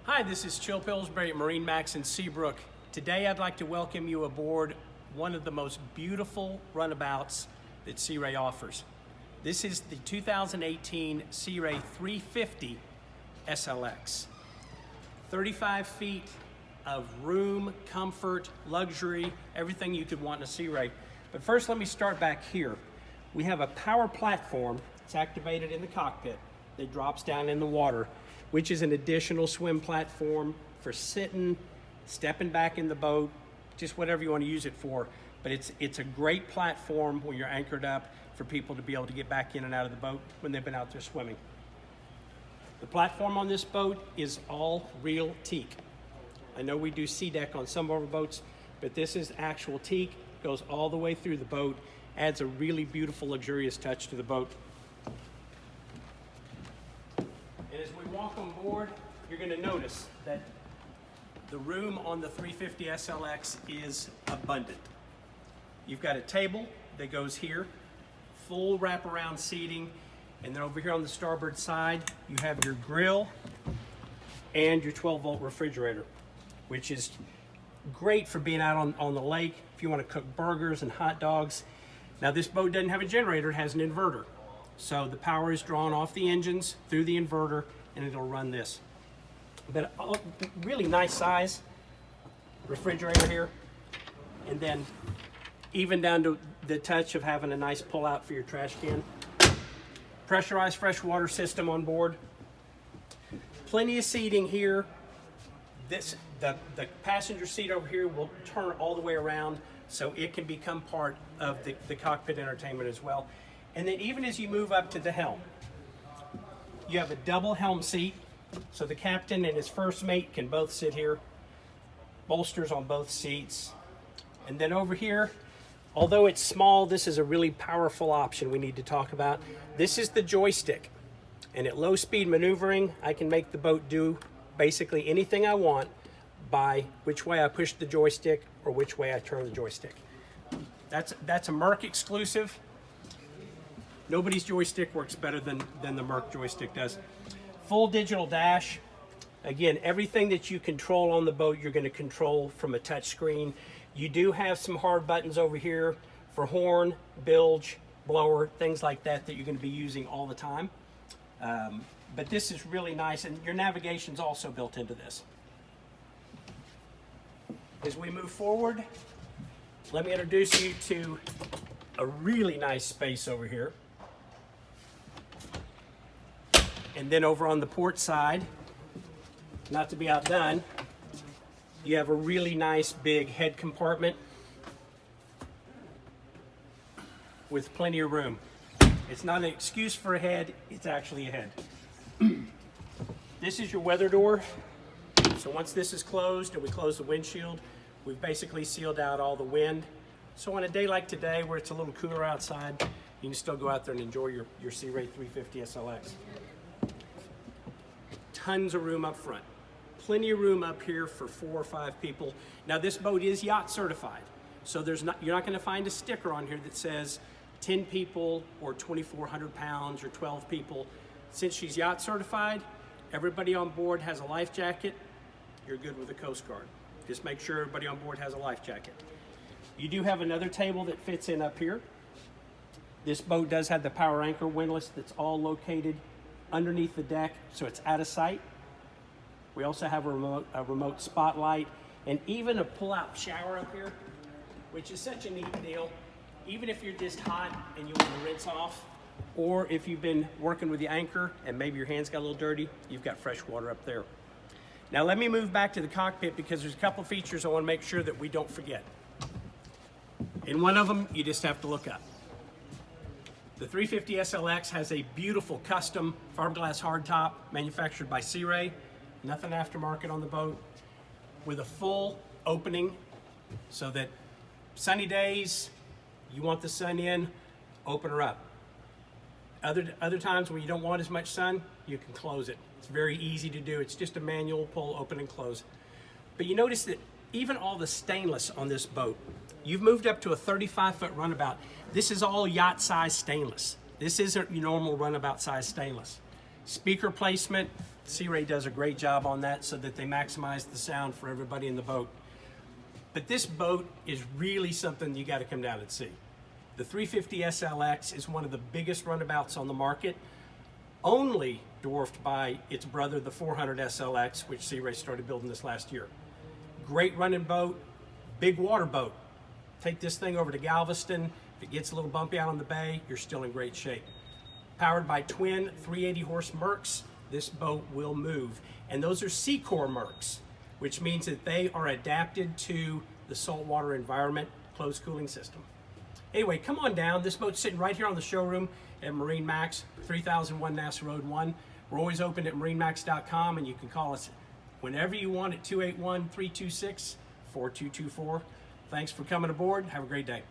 Hi, this is Chill Pillsbury at MarineMax in Seabrook. Today I'd like to welcome you aboard one of the most beautiful runabouts that Sea Ray offers. This is the 2018 Sea Ray 350 SLX. 35 feet of room, comfort, luxury, everything you could want in a Sea Ray. But first let me start back here. We have a power platform. It's activated in the cockpit that drops down in the water, which is an additional swim platform for sitting, stepping back in the boat, just whatever you want to use it for. But it's a great platform when you're anchored up for people to be able to get back in and out of the boat when they've been out there swimming. The platform on this boat is all real teak. I know we do sea deck on some of our boats, but this is actual teak, goes all the way through the boat, adds a really beautiful, luxurious touch to the boat. And as we walk on board, you're going to notice that the room on the 350 SLX is abundant. You've got a table that goes here, full wraparound seating, and then over here on the starboard side, you have your grill and your 12-volt refrigerator, which is great for being out on the lake if you want to cook burgers and hot dogs. Now this boat doesn't have a generator, it has an inverter. So the power is drawn off the engines through the inverter and it'll run this. But really nice size refrigerator here. And then even down to the touch of having a nice pull out for your trash can. Pressurized freshwater system on board. Plenty of seating here. The passenger seat over here will turn all the way around so it can become part of the cockpit entertainment as well. And then even as you move up to the helm, you have a double helm seat, so the captain and his first mate can both sit here. Bolsters on both seats. And then over here, although it's small, this is a really powerful option we need to talk about. This is the joystick. And at low speed maneuvering, I can make the boat do basically anything I want by which way I push the joystick or which way I turn the joystick. That's a Merc exclusive. Nobody's joystick works better than the Merc joystick does. Full digital dash. Again, everything that you control on the boat, you're going to control from a touch screen. You do have some hard buttons over here for horn, bilge, blower, things like that you're going to be using all the time. But this is really nice, and your navigation's also built into this. As we move forward, let me introduce you to a really nice space over here. And then over on the port side, not to be outdone, you have a really nice big head compartment with plenty of room. It's not an excuse for a head, it's actually a head. This is your weather door. So once this is closed and we close the windshield, we've basically sealed out all the wind. So on a day like today where it's a little cooler outside, you can still go out there and enjoy your Sea Ray 350 SLX. Tons of room up front. Plenty of room up here for 4 or 5 people. Now this boat is Yacht Certified, so you're not going to find a sticker on here that says 10 people or 2,400 pounds or 12 people. Since she's Yacht Certified, everybody on board has a life jacket. You're good with the Coast Guard. Just make sure everybody on board has a life jacket. You do have another table that fits in up here. This boat does have the power anchor windlass that's all located underneath the deck, so it's out of sight. We also have a remote spotlight and even a pull-out shower up here, which is such a neat deal. Even if you're just hot and you want to rinse off, or if you've been working with the anchor and maybe your hands got a little dirty, you've got fresh water up there. Now let me move back to the cockpit because there's a couple features I want to make sure that we don't forget. In one of them, you just have to look up. The 350 SLX has a beautiful custom fiberglass hardtop manufactured by Sea Ray. Nothing aftermarket on the boat, with a full opening so that sunny days, you want the sun in, open her up. Other times when you don't want as much sun, you can close it. It's very easy to do. It's just a manual pull, open and close. But you notice that even all the stainless on this boat, you've moved up to a 35-foot runabout. This is all yacht size stainless. This isn't your normal runabout size stainless. Speaker placement, Sea Ray does a great job on that so that they maximize the sound for everybody in the boat. But this boat is really something you got to come down and see. The 350 SLX is one of the biggest runabouts on the market, only dwarfed by its brother, the 400 SLX, which Sea Ray started building this last year. Great running boat, big water boat. Take this thing over to Galveston. If it gets a little bumpy out on the bay, you're still in great shape. Powered by twin 380 horse Mercs, this boat will move. And those are Seacor Mercs, which means that they are adapted to the saltwater environment, closed cooling system. Anyway, come on down. This boat's sitting right here on the showroom at MarineMax, 3001 NASA Road 1. We're always open at MarineMax.com, and you can call us whenever you want at 281-326-4224. Thanks for coming aboard. Have a great day.